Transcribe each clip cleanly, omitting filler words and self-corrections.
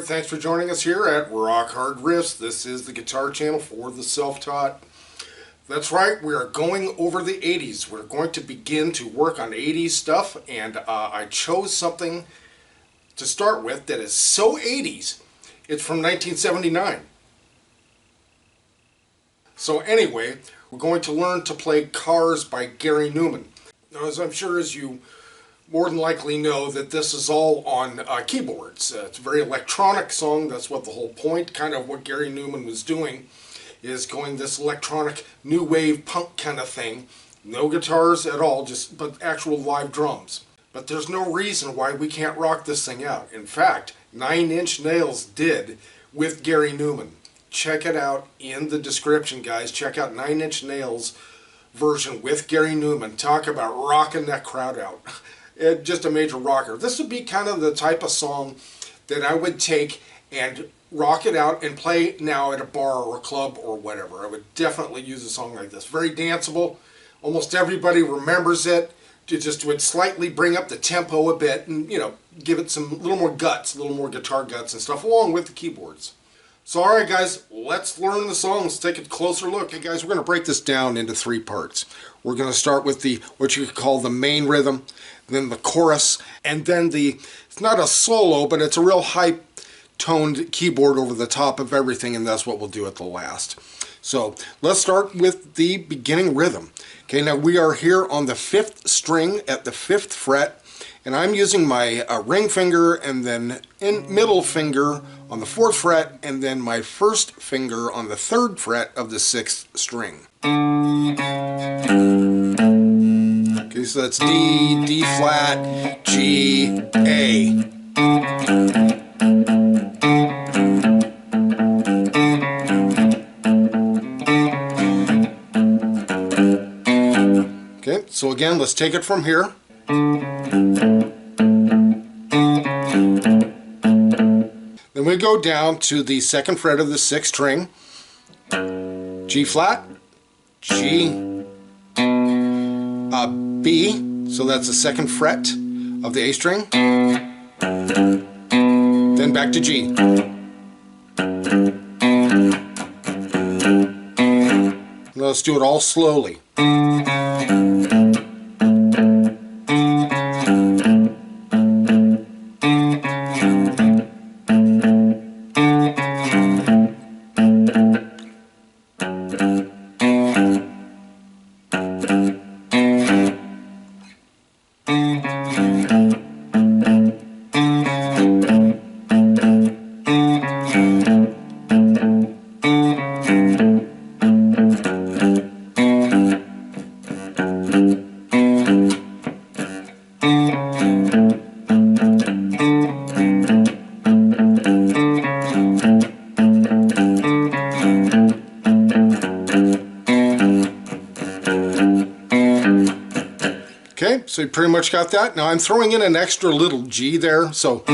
there. Thanks for joining us here at Rock Hard Riffs. This is the guitar channel for the self-taught. That's right, we are going over the 80s. We're going to begin to work on 80s stuff, and I chose something to start with that is so 80s. It's from 1979. So anyway, we're going to learn to play Cars by Gary Numan. Now, as I'm sure as you more than likely know, that this is all on keyboards. It's a very electronic song. That's what the whole point, kind of what Gary Numan was doing, is going this electronic new wave punk kind of thing. No guitars at all, but actual live drums. But there's no reason why we can't rock this thing out. In fact, 9 Inch Nails did with Gary Numan. Check it out in the description, guys. Check out 9 Inch Nails version with Gary Numan. Talk about rocking that crowd out. Just a major rocker. This would be kind of the type of song that I would take and rock it out and play now at a bar or a club or whatever. I would definitely use a song like this. Very danceable. Almost everybody remembers it. It just would slightly bring up the tempo a bit and, you know, give it some little more guts, a little more guitar guts and stuff along with the keyboards. So alright guys, let's learn the song. Let's take a closer look. Okay guys, we're going to break this down into 3 parts. We're going to start with what you could call the main rhythm, then the chorus, and then it's not a solo, but it's a real high-toned keyboard over the top of everything, and that's what we'll do at the last. So let's start with the beginning rhythm. Okay, now we are here on the 5th string at the 5th fret, and I'm using my ring finger and then middle finger on the 4th fret, and then my first finger on the 3rd fret of the 6th string. Okay, so that's D, D flat, G, A. Okay, so again, let's take it from here. Then we go down to the 2nd fret of the 6th string, G flat, G, B, so that's the 2nd fret of the A string, then back to G. Now let's do it all slowly. Okay, so you pretty much got that. Now I'm throwing in an extra little G there, so.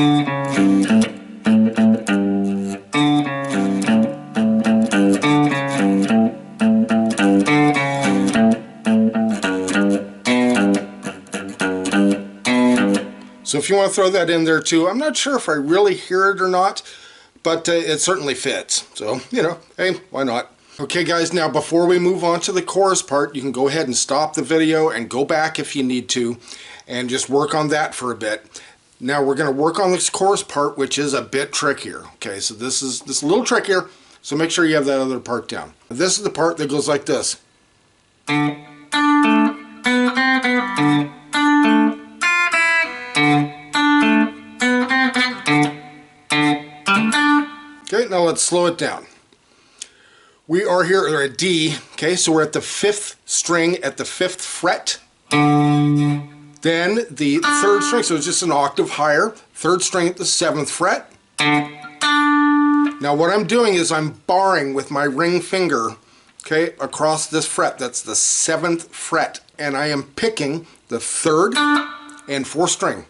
So if you want to throw that in there too, I'm not sure if I really hear it or not, but it certainly fits. So, you know, hey, why not? Okay guys, now before we move on to the chorus part, you can go ahead and stop the video and go back if you need to and just work on that for a bit. Now we're going to work on this chorus part, which is a bit trickier. Okay, so this is a little trickier, so make sure you have that other part down. This is the part that goes like this. Okay, now let's slow it down. We are here at D, okay, so we're at the 5th string at the 5th fret. Then the 3rd string, so it's just an octave higher, 3rd string at the 7th fret. Now what I'm doing is I'm barring with my ring finger, okay, across this fret. That's the 7th fret, and I am picking the 3rd and 4th string.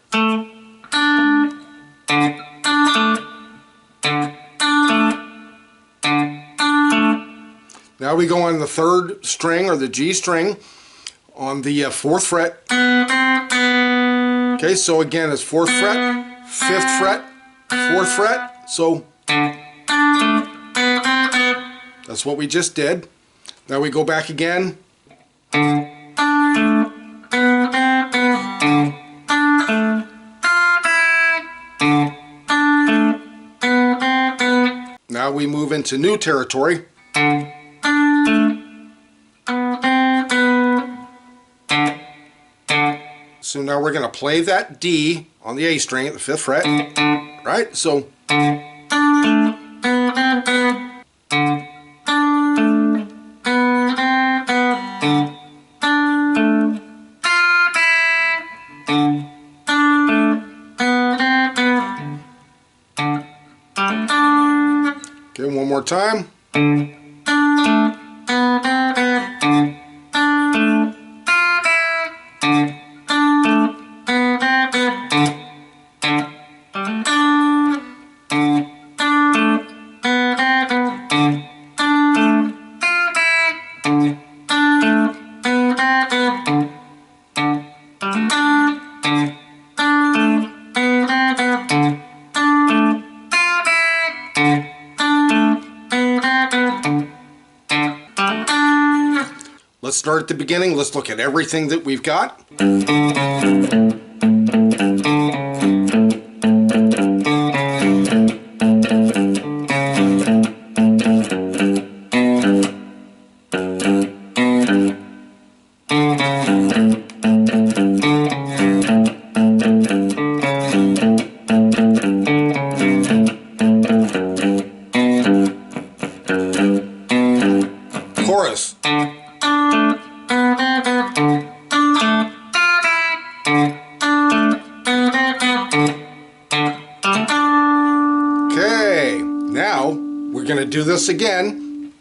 Now we go on the 3rd string, or the G string, on the 4th fret. Okay, so again it's 4th fret, 5th fret, 4th fret, So that's what we just did. Now we go back again. Now we move into new territory. So now we're going to play that D on the A string at the 5th fret, right? So okay, one more time. Let's start at the beginning. Let's look at everything that we've got. Chorus. Okay, now we're going to do this again,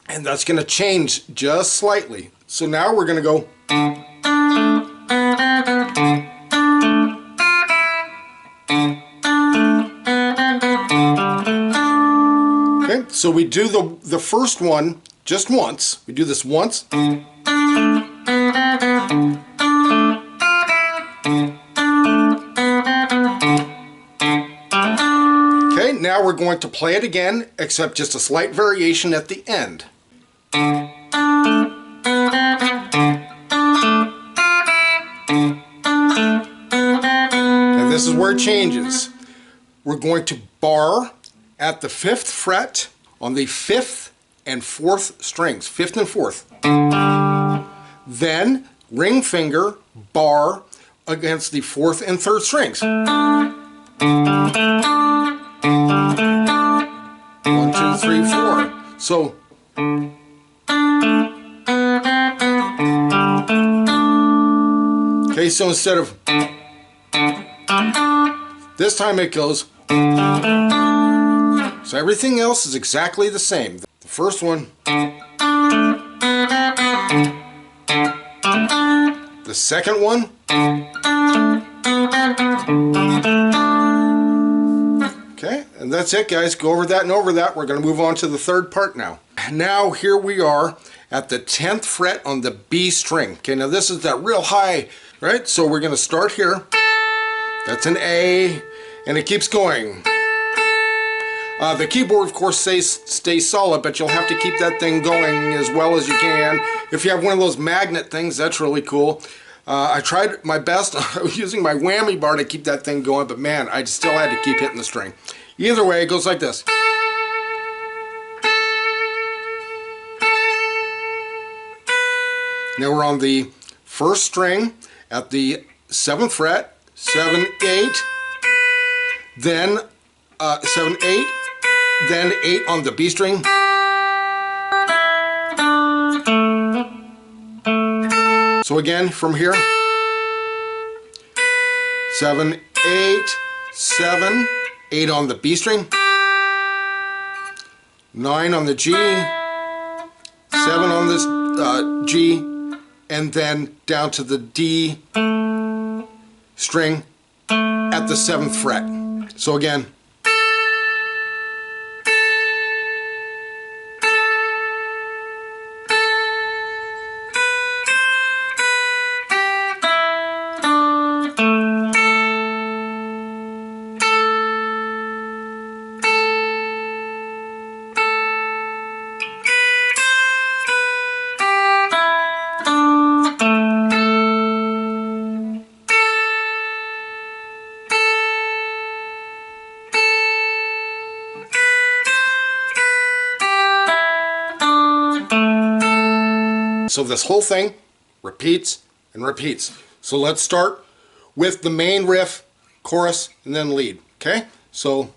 and that's going to change just slightly. So now we're going to go. Okay, so we do the first one just once. We do this once. Okay, now we're going to play it again, except just a slight variation at the end. And this is where it changes. We're going to bar at the 5th fret on the 5th and 4th strings, 5th and 4th. Then ring finger, bar against the 4th and 3rd strings. 1, 2, 3, 4. So okay, so instead of this time it goes. So everything else is exactly the same. The first one, the second one, okay, and that's it, guys. Go over that and over that. We're going to move on to the third part now. Now here we are at the 10th fret on the B string. Okay, now this is that real high, right? So we're going to start here. That's an A, and it keeps going. The keyboard, of course, stays solid, but you'll have to keep that thing going as well as you can. If you have one of those magnet things, that's really cool. I tried my best. I was using my whammy bar to keep that thing going, but man, I still had to keep hitting the string. Either way, it goes like this. Now we're on the 1st string at the 7th fret, 7, 8, then 7, 8, then 8 on the B string. So again, from here, 7, 8, 7, 8 on the B string, 9 on the G, 7 on this G, and then down to the D string at the 7th fret. So again, so this whole thing repeats and repeats. So let's start with the main riff, chorus, and then lead. Okay? So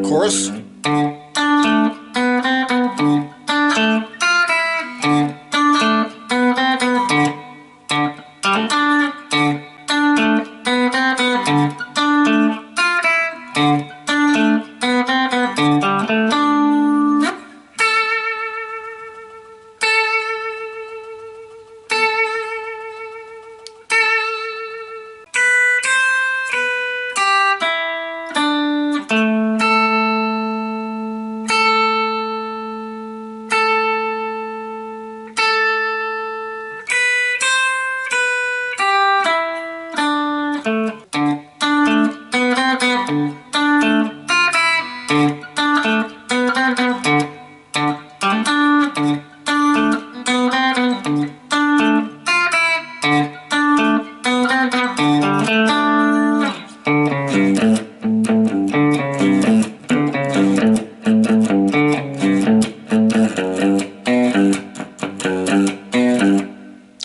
chorus.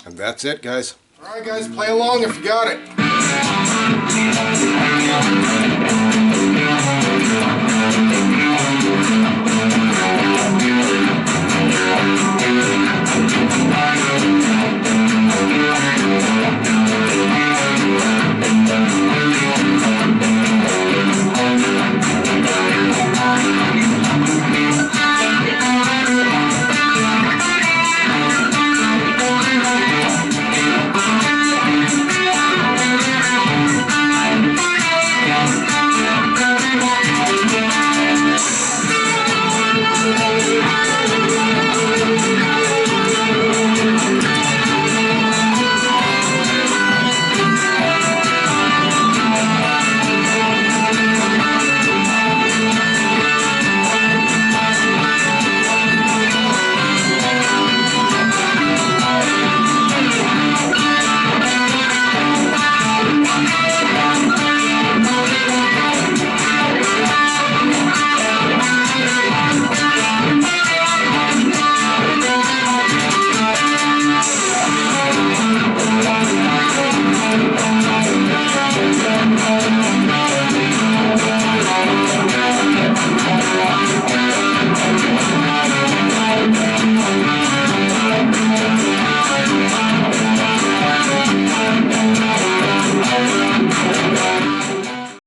And that's it, guys. All right, guys, play along if you got it.